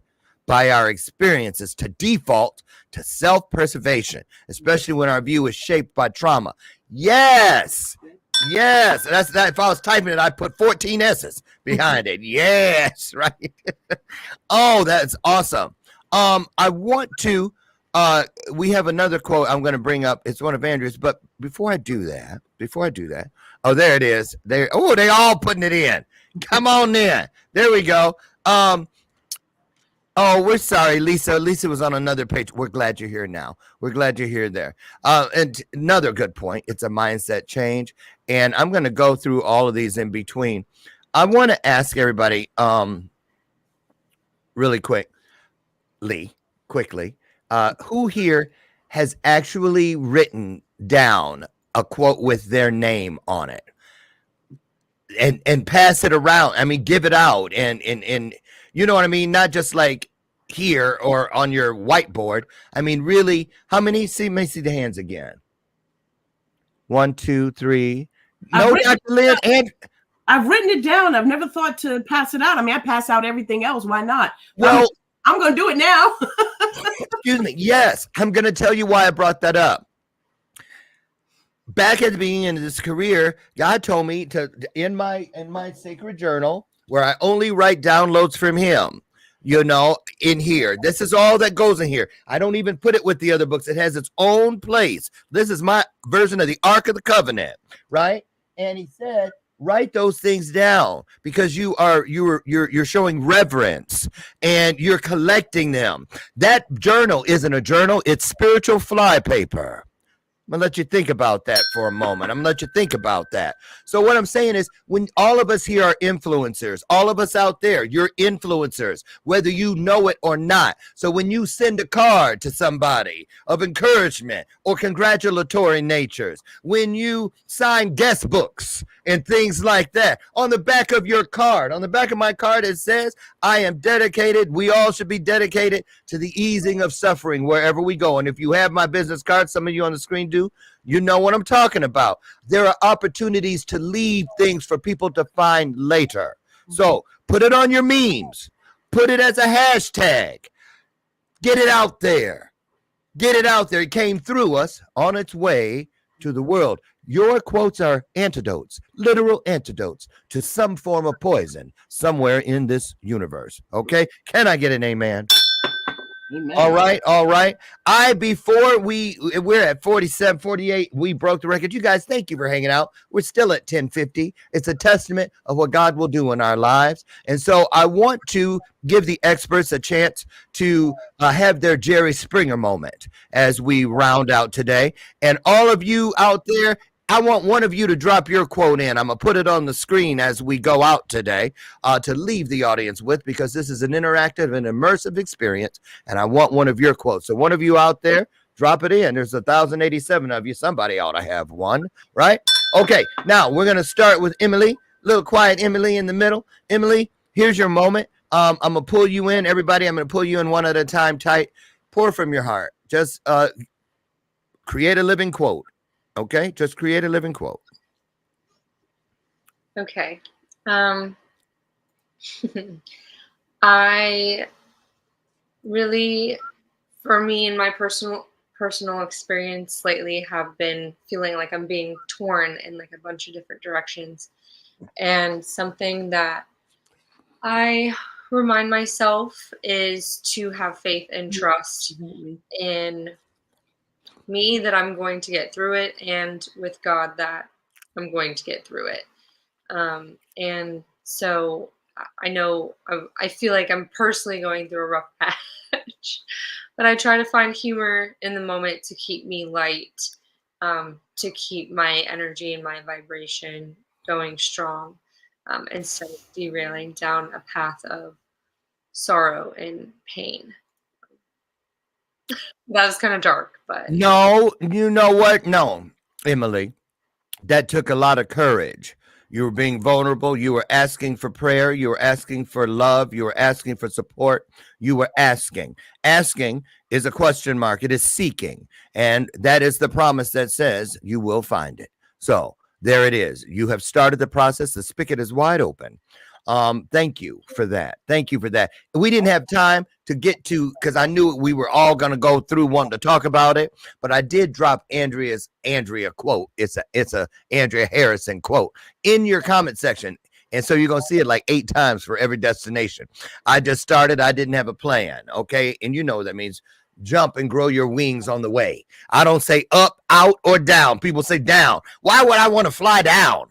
by our experiences to default to self-preservation, especially when our view is shaped by trauma. Yes. Yes. That's that. If I was typing it, I'd put 14 S's behind it. Yes. Right. Oh, that's awesome. I want to, we have another quote I'm going to bring up. It's one of Andrea's, but before I do that, oh, there it is. They all putting it in. Come on in. There we go. Oh, we're sorry, Lisa. Lisa was on another page. We're glad you're here now. We're glad you're here there. And another good point. It's a mindset change. And I'm going to go through all of these in between. I want to ask everybody, really quickly, who here has actually written down a quote with their name on it and pass it around? I mean, give it out and you know what I mean? Not just like here or on your whiteboard. I mean, really, how many? Let me see the hands again. 1, 2, 3. No, Dr. Lynn. And I've written it down. I've never thought to pass it out. I mean, I pass out everything else. Why not? Well, I'm going to do it now. Excuse me. Yes, I'm going to tell you why I brought that up. Back at the beginning of this career, God told me to in my sacred journal, where I only write downloads from Him. You know, in here, this is all that goes in here. I don't even put it with the other books. It has its own place. This is my version of the Ark of the Covenant, right? And He said, write those things down because you're showing reverence and you're collecting them. That journal isn't a journal; it's spiritual flypaper. I'm gonna let you think about that for a moment. I'm gonna let you think about that. So what I'm saying is, when all of us here are influencers, all of us out there, you're influencers, whether you know it or not. So when you send a card to somebody of encouragement or congratulatory natures, when you sign guest books and things like that, on the back of your card, on the back of my card, it says, I am dedicated. We all should be dedicated to the easing of suffering wherever we go. And if you have my business card, some of you on the screen do, you know what I'm talking about. There are opportunities to leave things for people to find later. So put it on your memes. Put it as a hashtag. Get it out there. Get it out there. It came through us on its way to the world. Your quotes are antidotes, literal antidotes to some form of poison somewhere in this universe. Okay? Can I get an amen? Amen. All right. We're at 47, 48. We broke the record. You guys, thank you for hanging out. We're still at 1050. It's a testament of what God will do in our lives. And so I want to give the experts a chance to have their Jerry Springer moment as we round out today. And all of you out there, I want one of you to drop your quote in. I'm going to put it on the screen as we go out today to leave the audience with, because this is an interactive and immersive experience, and I want one of your quotes. So one of you out there, drop it in. There's 1,087 of you. Somebody ought to have one, right? Okay, now we're going to start with Emily. Little quiet Emily in the middle. Emily, here's your moment. I'm going to pull you in. Everybody, I'm going to pull you in one at a time tight. Pour from your heart. Just create a living quote. Okay, just create a living quote. Okay. I really, for me in my personal experience lately, have been feeling like I'm being torn in like a bunch of different directions. And something that I remind myself is to have faith and trust in me that I'm going to get through it, and with God that I'm going to get through it. And so I know I feel like I'm personally going through a rough patch, but I try to find humor in the moment to keep me light, to keep my energy and my vibration going strong. instead of derailing down a path of sorrow and pain. That was kind of dark, but No, you know what? No, Emily, that took a lot of courage. You were being vulnerable. You were asking for prayer. You were asking for love. You were asking for support. You were asking. Asking is a question mark. It is seeking. And that is the promise that says you will find it. So there it is. You have started the process. The spigot is wide open. Thank you for that. Thank you for that. We didn't have time to get to, because I knew we were all going to go through wanting to talk about it, but I did drop Andrea quote. It's a Andrea Harrison quote in your comment section. And so you're going to see it like 8 times for every destination. I just started. I didn't have a plan. Okay. And you know what that means. Jump and grow your wings on the way. I don't say up, out, or down. People say down. Why would I want to fly down?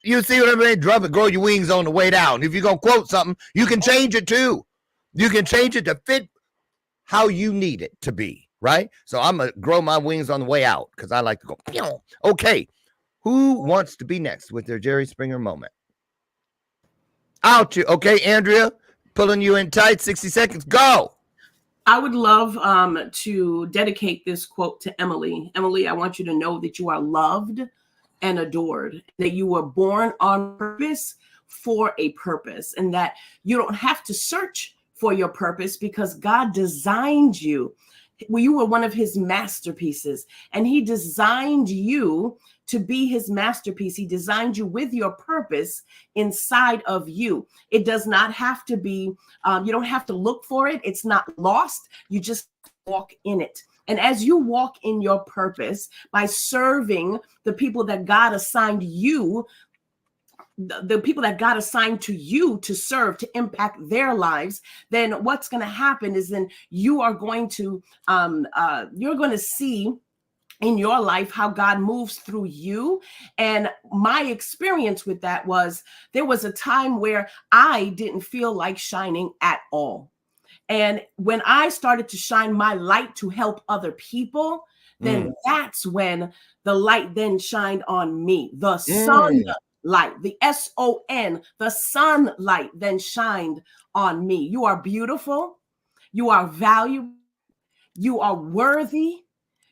You see what I mean? Drop and grow your wings on the way down. If you're going to quote something, you can change it too. You can change it to fit how you need it to be, right? So I'm going to grow my wings on the way out because I like to go. Okay. Who wants to be next with their Jerry Springer moment? Out you. Okay, Andrea, pulling you in tight. 60 seconds. Go. I would love to dedicate this quote to Emily. Emily, I want you to know that you are loved and adored, that you were born on purpose for a purpose, and that you don't have to search for your purpose because God designed you. Well, you were one of his masterpieces, and he designed you to be his masterpiece. He designed you with your purpose inside of you. It does not have to be, you don't have to look for it. It's not lost. You just walk in it. And as you walk in your purpose by serving the people that God assigned you, the people that God assigned to you to serve, to impact their lives, then what's going to happen is then you are going to, you're going to see in your life how God moves through you. And my experience with that was there was a time where I didn't feel like shining at all. And when I started to shine my light to help other people, then that's when the light then shined on me. The sun light, the S-O-N, the sunlight then shined on me. You are beautiful. You are valuable. You are worthy.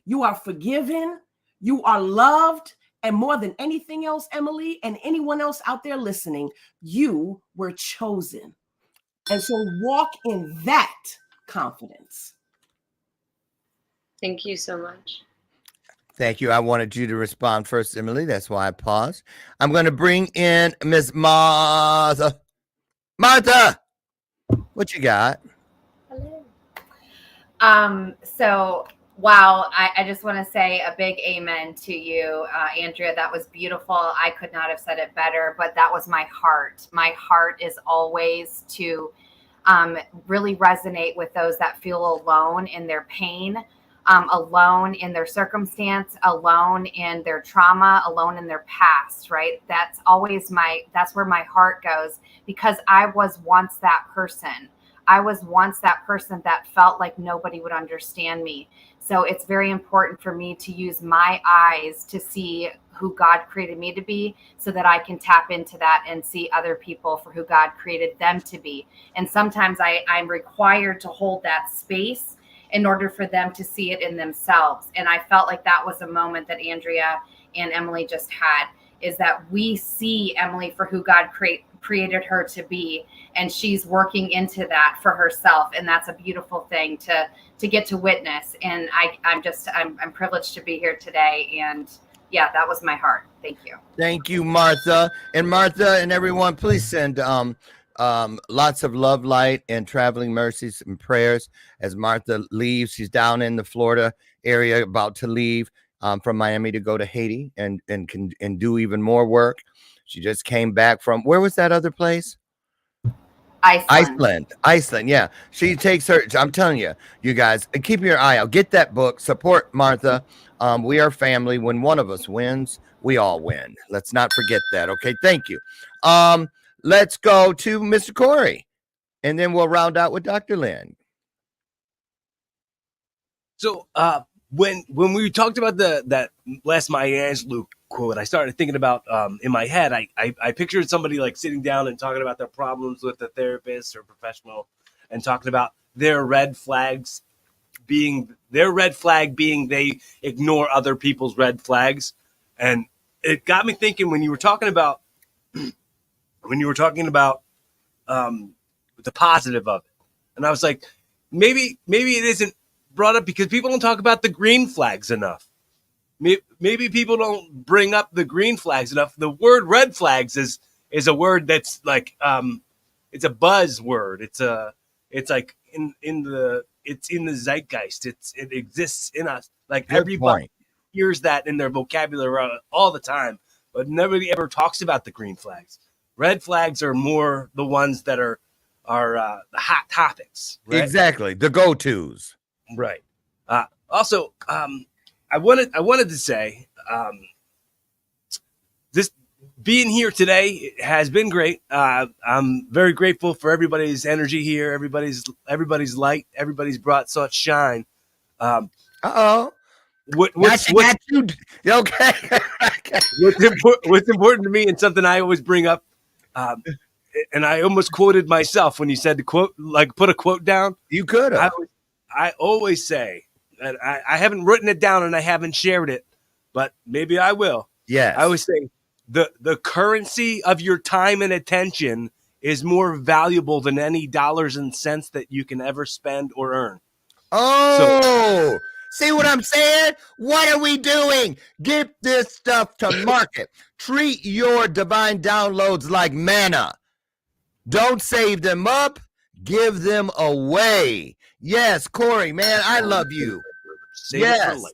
You are forgiven. You are loved. And more than anything else, Emily, and anyone else out there listening, you were chosen. And so walk in that confidence. Thank you so much. Thank you. I wanted you to respond first, Emily. That's why I paused. I'm going to bring in Miss Martha. Martha, what you got? Hello. So, wow, I just want to say a big amen to you, Andrea. That was beautiful. I could not have said it better, but that was my heart. My heart is always to really resonate with those that feel alone in their pain, alone in their circumstance, alone in their trauma, alone in their past, right? That's always that's where my heart goes, because I was once that person. I was once that person that felt like nobody would understand me. So it's very important for me to use my eyes to see who God created me to be, so that I can tap into that and see other people for who God created them to be. And sometimes I'm required to hold that space in order for them to see it in themselves. And I felt like that was a moment that Andrea and Emily just had, is that we see Emily for who God created her to be, and she's working into that for herself. And that's a beautiful thing to get to witness. And I'm privileged to be here today. And yeah, that was my heart. Thank you. Thank you, Martha. And Martha and everyone, please send lots of love, light, and traveling mercies and prayers as Martha leaves. She's down in the Florida area, about to leave from Miami to go to Haiti and do even more work. She just came back from, where was that other place? Iceland. Yeah. She takes her, I'm telling you, you guys, keep your eye out. Get that book. Support Martha. We are family. When one of us wins, we all win. Let's not forget that. Okay. Thank you. Let's go to Mr. Corey, and then we'll round out with Dr. Lynn. So when we talked about that last Maya Angelou quote, I started thinking about in my head. I pictured somebody like sitting down and talking about their problems with a therapist or professional, and talking about their red flags being they ignore other people's red flags, and it got me thinking when you were talking about the positive of it, and I was like, maybe it isn't brought up because people don't talk about the green flags enough. Maybe people don't bring up the green flags enough. The word red flags is a word that's like it's a buzzword. It's like it's in the zeitgeist. It exists in us. Like Good everybody point. hears that in their vocabulary all the time, but nobody ever talks about the green flags. Red flags are more the ones that are the hot topics. Right? Exactly. The go-tos. Right. Also, I wanted to say this being here today has been great. I'm very grateful for everybody's energy here. Everybody's light. Everybody's brought such shine. Uh-oh. What's you? Okay. what's important to me and something I always bring up, and I almost quoted myself when you said to quote, like put a quote down. You could have. I always say, and I haven't written it down and I haven't shared it, but maybe I will. Yes. I always say the currency of your time and attention is more valuable than any dollars and cents that you can ever spend or earn. Oh, see what I'm saying? What are we doing? Get this stuff to market. Treat your divine downloads like manna. Don't save them up. Give them away. Yes, Corey, man, I love you. Yes.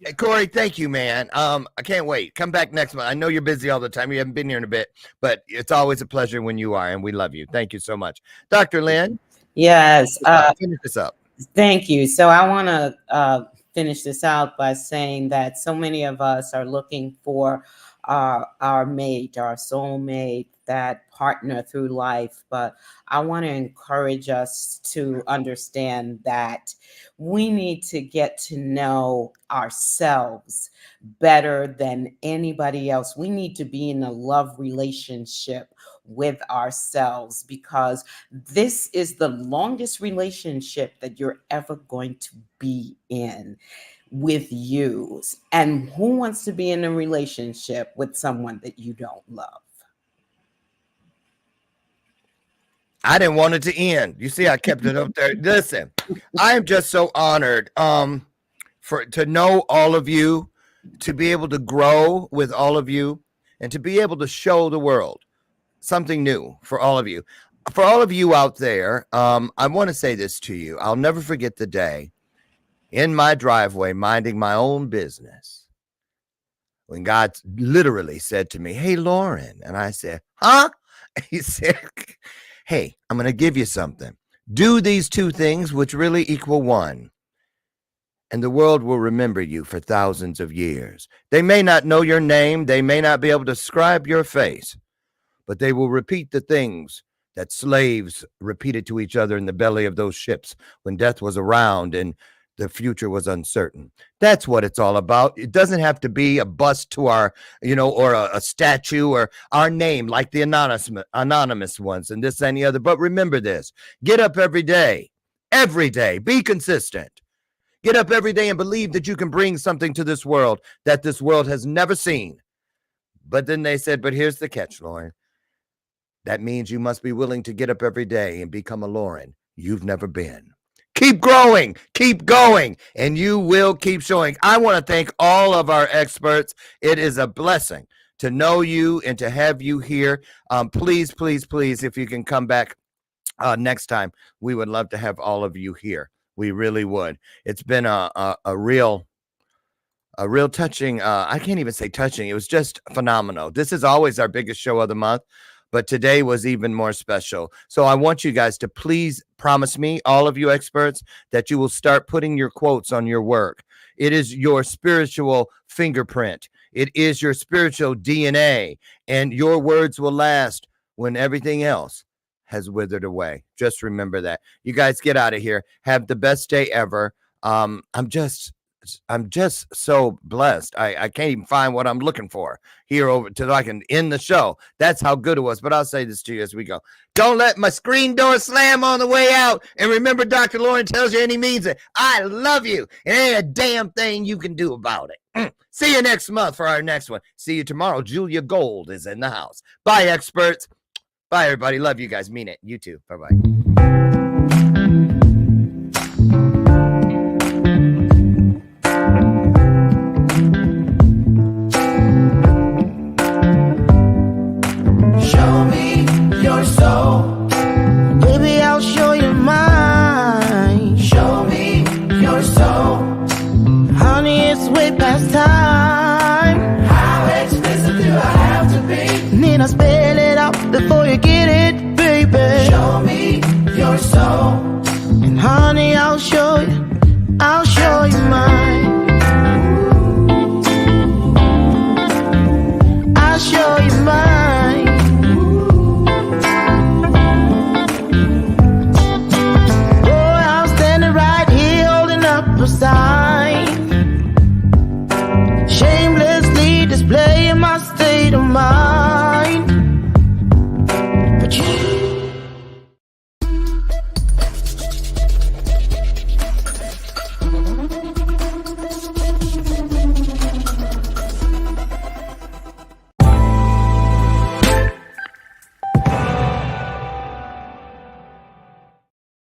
Hey, Corey, thank you, man. I can't wait. Come back next month. I know you're busy all the time. You haven't been here in a bit, but it's always a pleasure when you are, and we love you. Thank you so much. Dr. Lynn? Yes. Finish this up. Thank you. So I want to finish this out by saying that so many of us are looking for our mate, our soulmate, that partner through life. But I want to encourage us to understand that we need to get to know ourselves better than anybody else. We need to be in a love relationship with ourselves, because this is the longest relationship that you're ever going to be in with you. And who wants to be in a relationship with someone that you don't love? I didn't want it to end. You see, I kept it up there. Listen, I am just so honored to know all of you, to be able to grow with all of you, and to be able to show the world something new for all of you. For all of you out there, I want to say this to you. I'll never forget the day in my driveway, minding my own business, when God literally said to me, "Hey, Loren." And I said, "Huh?" He said, "Hey, I'm going to give you something. Do these two things, which really equal one, and the world will remember you for thousands of years. They may not know your name. They may not be able to describe your face, but they will repeat the things that slaves repeated to each other in the belly of those ships when death was around and the future was uncertain." That's what it's all about. It doesn't have to be a bust to our, or a statue or our name like the anonymous ones and this and the other. But remember this: get up every day, be consistent. Get up every day and believe that you can bring something to this world that this world has never seen. But then they said, but here's the catch, Loren. That means you must be willing to get up every day and become a Loren you've never been. Keep growing, keep going, and you will keep showing. I want to thank all of our experts. It is a blessing to know you and to have you here. Please, please, please, if you can come back next time, we would love to have all of you here. We really would. It's been a real touching. I can't even say touching. It was just phenomenal. This is always our biggest show of the month, but today was even more special. So I want you guys to please promise me, all of you experts, that you will start putting your quotes on your work. It is your spiritual fingerprint. It is your spiritual DNA, and your words will last when everything else has withered away. Just remember that. You guys get out of here. Have the best day ever. I'm just so blessed. I can't even find what I'm looking for here over till I can end the show. That's how good it was. But I'll say this to you as we go. Don't let my screen door slam on the way out. And remember, Dr. Loren tells you and he means it. I love you. And ain't a damn thing you can do about it. See you next month for our next one. See you tomorrow. Julia Gold is in the house. Bye, experts. Bye, everybody. Love you guys. Mean it. You too. Bye-bye. Show me your soul. Baby, I'll show you mine. Show me your soul. Honey, it's way past time. How expensive do I have to be? Need I spell it out before you get it, baby? Show me your soul. And honey, I'll show you mine. I'll show you mine. Oh, I'm standing right here holding up a sign, shamelessly displaying my state of mind.